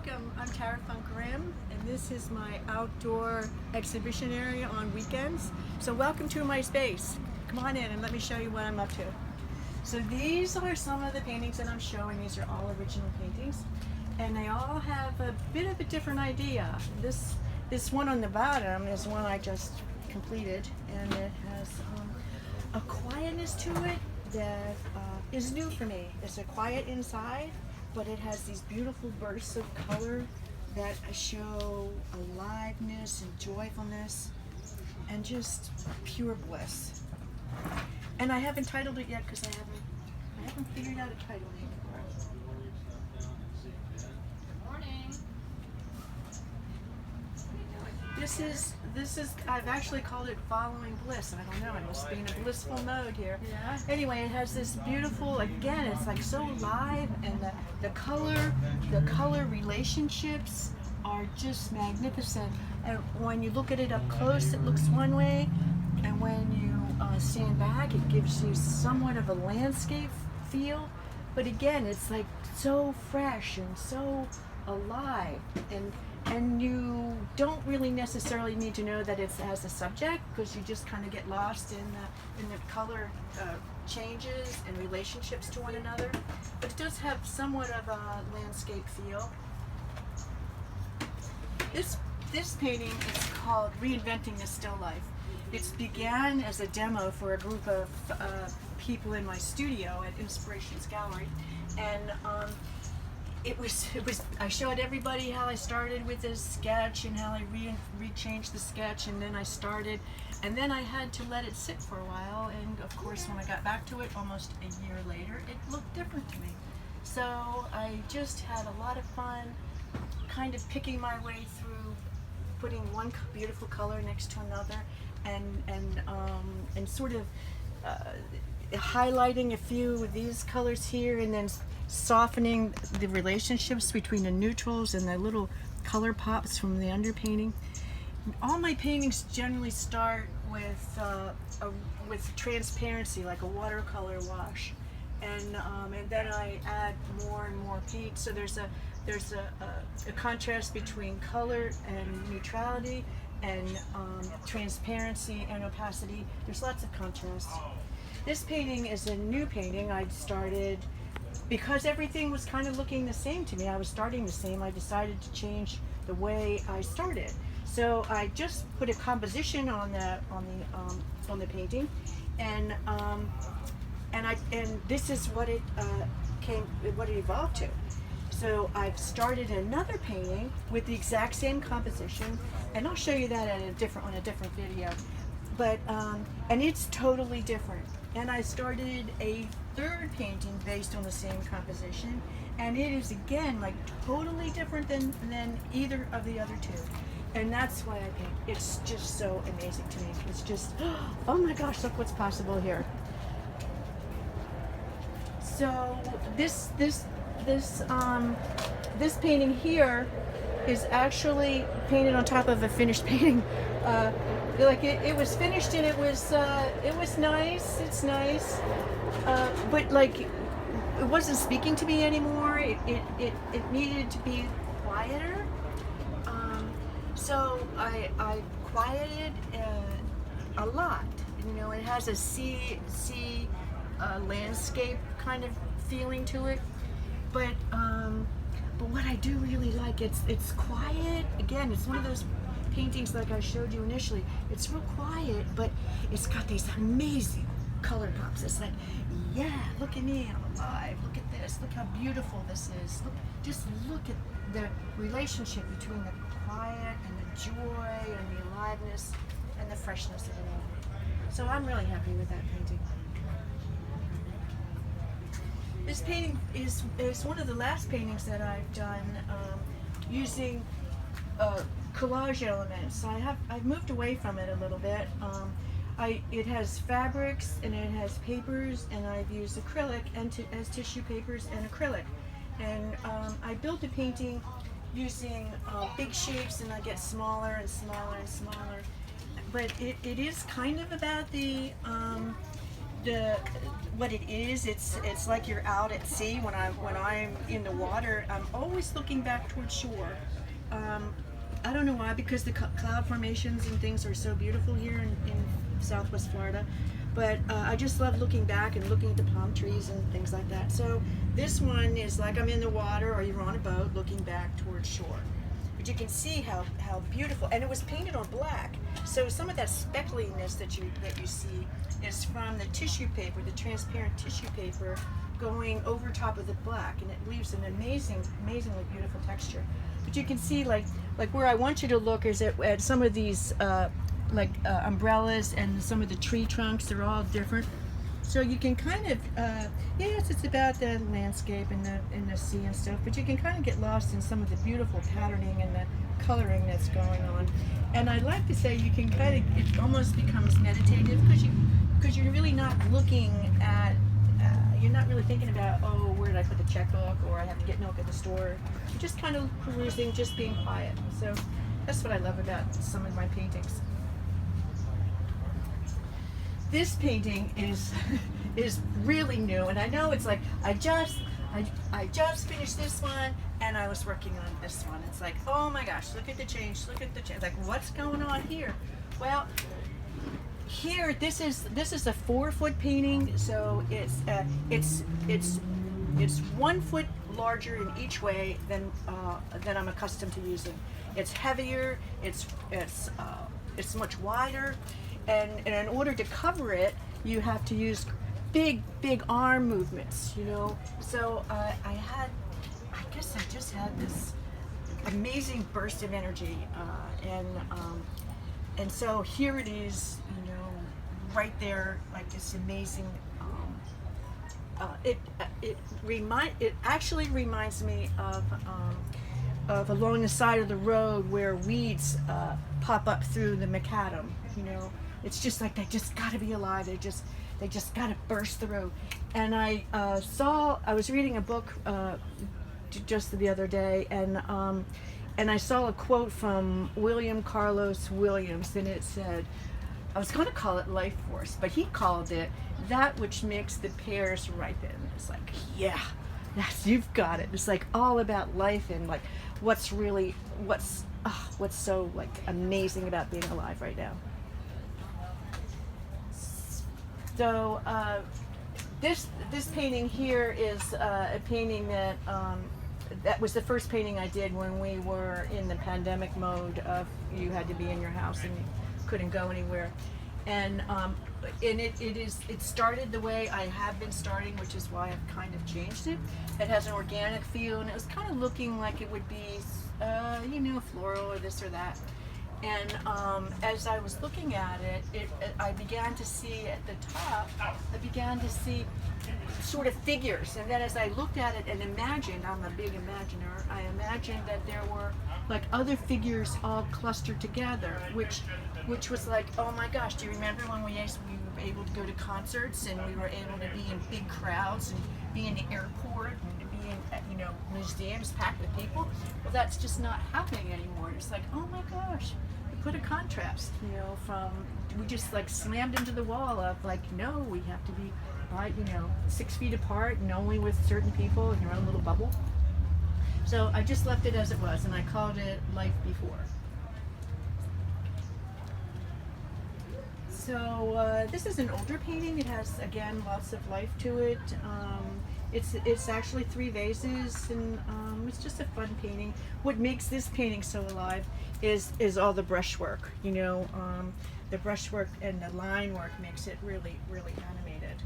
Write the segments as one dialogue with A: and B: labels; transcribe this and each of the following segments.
A: welcome. I'm Tara Funk Grimm, and this is my outdoor exhibition area on weekends. So welcome to my space. Come on in and let me show you what I'm up to. So these are some of the paintings that I'm showing. These are all original paintings, and they all have a bit of a different idea. This one on the bottom is one I just completed, and it has a quietness to it that is new for me. It's a quiet inside, but it has these beautiful bursts of color that show aliveness and joyfulness and just pure bliss. And I haven't titled it yet because I haven't figured out a title name for it.
B: Morning.
A: This is I've actually called it Following Bliss. I don't know, I must be in a blissful mode here.
B: Yeah.
A: Anyway, it has this beautiful, again, it's like so alive, and the color relationships are just magnificent. And when you look at it up close, it looks one way, and when you stand back, it gives you somewhat of a landscape feel. But again, it's like so fresh and so alive, and you don't really necessarily need to know that it has a subject, because you just kind of get lost in the color changes and relationships to one another. But it does have somewhat of a landscape feel. This painting is called Reinventing the Still Life. It began as a demo for a group of people in my studio at Inspirations Gallery, and I showed everybody how I started with this sketch and how I re-changed the sketch, and then I started, and then I had to let it sit for a while, and of course when I got back to it almost a year later, it looked different to me. So I just had a lot of fun kind of picking my way through, putting one beautiful color next to another, and sort of highlighting a few of these colors here, and then softening the relationships between the neutrals and the little color pops from the underpainting. All my paintings generally start with transparency, like a watercolor wash, and then I add more and more paint. So there's a contrast between color and neutrality, and transparency and opacity. There's lots of contrast. This painting is a new painting I started because everything was kind of looking the same to me. I was starting the same. I decided to change the way I started. So I just put a composition on the painting, and this is what it evolved to. So I've started another painting with the exact same composition, and I'll show you that on a different video. But and it's totally different. And I started a third painting based on the same composition, and it is again like totally different than either of the other two. And that's why I paint. It's just so amazing to me. It's just, oh my gosh, look what's possible here. So this painting here is actually painted on top of a finished painting. Like it was finished, and it was nice. It's nice, but like it wasn't speaking to me anymore. It needed to be quieter. So I quieted a lot. You know, it has a sea landscape kind of feeling to it, but what I do really like, it's quiet. Again, it's one of those paintings like I showed you initially. It's real quiet, but it's got these amazing color pops. It's like, yeah, look at me, I'm alive. Look at this. Look how beautiful this is. Just look at the relationship between the quiet and the joy and the aliveness and the freshness of it all. So I'm really happy with that painting. This painting is one of the last paintings that I've done using collage elements. I've moved away from it a little bit. It has fabrics and it has papers, and I've used acrylic as tissue papers and acrylic. And I built a painting using big shapes, and I get smaller and smaller and smaller. But it is kind of about the what it is. It's like you're out at sea. When I'm in the water, I'm always looking back towards shore. I don't know why, because the cloud formations and things are so beautiful here in Southwest Florida. But I just love looking back and looking at the palm trees and things like that. So this one is like I'm in the water or you're on a boat looking back towards shore. But you can see how beautiful, and it was painted on black. So some of that speckliness that you see is from the tissue paper, the transparent tissue paper, going over top of the black, and it leaves an amazingly beautiful texture. But you can see like where I want you to look is at some of these umbrellas and some of the tree trunks. They're all different. So you can kind of, yes, it's about the landscape and the sea and stuff, but you can kind of get lost in some of the beautiful patterning and the coloring that's going on. And I'd like to say you can kind of, it almost becomes meditative because you're really not looking at, you're not really thinking about, oh, where did I put the checkbook, or I have to get milk at the store. You're just kind of perusing, just being quiet. So that's what I love about some of my paintings. This painting is really new, and I know it's like I just finished this one, and I was working on this one. It's like, oh my gosh, look at the change, like what's going on here? Well, here this is a 4-foot painting, so it's 1 foot larger in each way than I'm accustomed to using. It's heavier, it's much wider. And in order to cover it, you have to use big arm movements, you know. So I guess I just had this amazing burst of energy, and so here it is, you know, right there, like this amazing. It actually reminds me of along the side of the road where weeds pop up through the macadam, you know. It's just like they just got to be alive. They just got to burst through. And I was reading a book just the other day, and I saw a quote from William Carlos Williams, and it said, I was going to call it life force, but he called it that which makes the pears ripen. It's like, yeah, yes, you've got it. It's like all about life and like what's so like amazing about being alive right now. So this painting here is a painting that was the first painting I did when we were in the pandemic mode of you had to be in your house and you couldn't go anywhere. And it started the way I have been starting, which is why I've kind of changed it. It has an organic feel, and it was kind of looking like it would be, floral or this or that. And as I was looking at it, I began to see at the top, sort of figures. And then as I looked at it and imagined, I'm a big imaginer, I imagined that there were like other figures all clustered together, which was like, oh my gosh, do you remember when we were able to go to concerts and we were able to be in big crowds and be in the airport and be in museums packed with people? Well, that's just not happening anymore. It's like, oh my gosh, we put a contrast, from we just like slammed into the wall of like, no, we have to be 6 feet apart and only with certain people in your own little bubble. So I just left it as it was, and I called it Life Before. So this is an older painting. It has, again, lots of life to it. It's actually 3 vases, and it's just a fun painting. What makes this painting so alive is all the brushwork. The brushwork and the line work makes it really, really animated.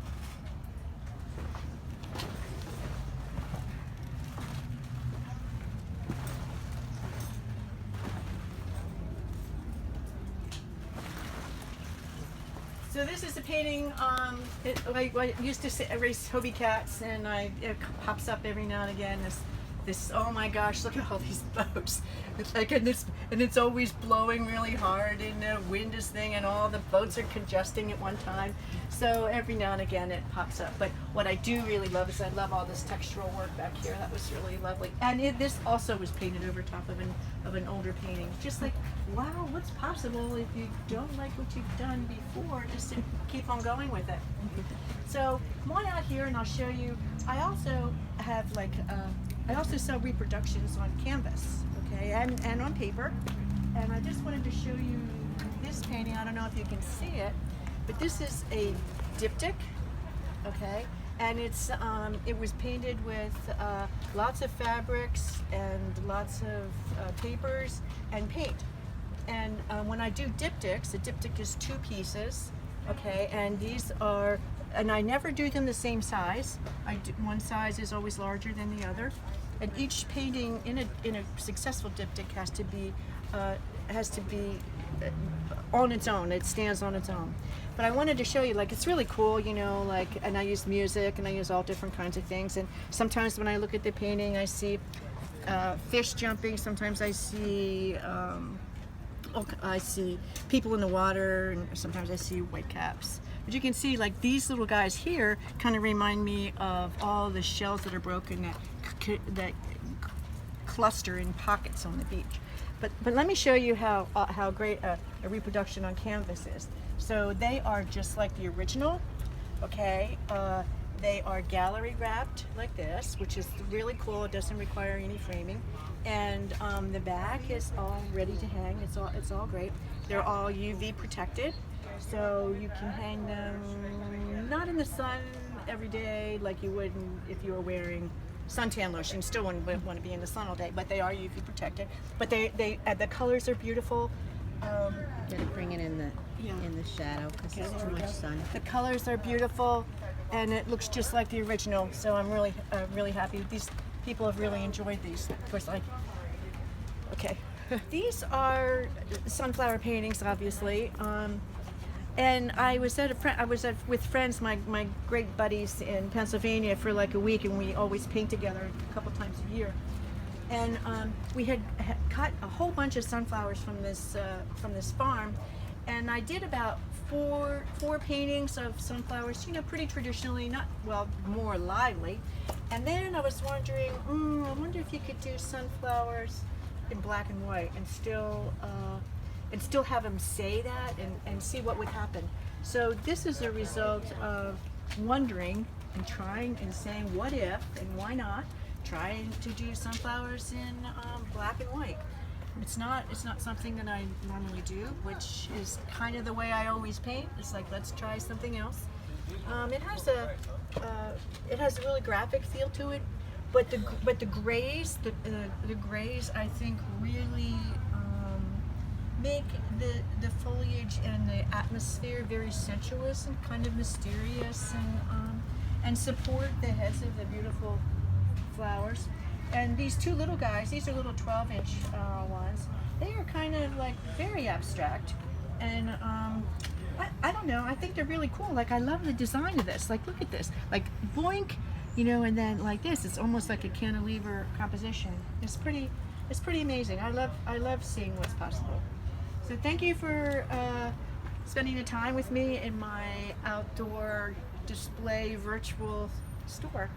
A: So this is a painting. I used to erase Hobie cats, and it pops up every now and again. this, oh my gosh, look at all these boats. It's like, and it's always blowing really hard, and the wind is thing, and all the boats are congesting at one time. So every now and again it pops up. But what I do really love is I love all this textural work back here. That was really lovely. And this also was painted over top of an older painting. Just like, wow, what's possible if you don't like what you've done before, just to keep on going with it. So come on out here and I'll show you. I also have like, I also sell reproductions on canvas, okay, and on paper. And I just wanted to show you this painting. I don't know if you can see it, but this is a diptych, okay, and it was painted with lots of fabrics and lots of papers and paint. And when I do diptychs, a diptych is 2 pieces, okay, and these are, and I never do them the same size. One size is always larger than the other, and each painting in a successful diptych has to be on its own. It stands on its own. But I wanted to show you, like, it's really cool, you know, like, and I use music and I use all different kinds of things. And sometimes when I look at the painting, I see fish jumping. Sometimes I see people in the water, and sometimes I see white caps. But you can see, like, these little guys here kind of remind me of all the shells that are broken that cluster in pockets on the beach. But let me show you how great a reproduction on canvas is. So they are just like the original, okay? They are gallery wrapped like this, which is really cool. It doesn't require any framing. And the back is all ready to hang. It's all great. They're all UV protected, so you can hang them not in the sun every day like you would if you were wearing suntan lotion. Still wouldn't want to be in the sun all day, but they are UV protected. But the colors are beautiful.
B: Gotta bring it in the shadow because it's too much sun.
A: The colors are beautiful, and it looks just like the original. So I'm really happy. These people have really enjoyed these. Of course, okay. These are sunflower paintings, obviously. And I was with friends, my great buddies in Pennsylvania for like a week, and we always paint together a couple times a year. And we had cut a whole bunch of sunflowers from this farm, and I did about four paintings of sunflowers, you know, pretty traditionally, more lively. And then I was wondering, I wonder if you could do sunflowers in black and white and still have them say that and see what would happen. So this is a result of wondering and trying and saying what if and why not, trying to do sunflowers in black and white. It's not something that I normally do, which is kind of the way I always paint. It's like, let's try something else. It has a really graphic feel to it, but the grays I think really make the foliage and the atmosphere very sensuous and kind of mysterious, and support the heads of the beautiful flowers. And these 2 little guys, these are little 12-inch ones. They are kind of like very abstract, and I don't know. I think they're really cool. Like, I love the design of this. Like, look at this. Like, boink, you know, and then like this. It's almost like a cantilever composition. It's pretty amazing. I love seeing what's possible. So thank you for spending the time with me in my outdoor display virtual store.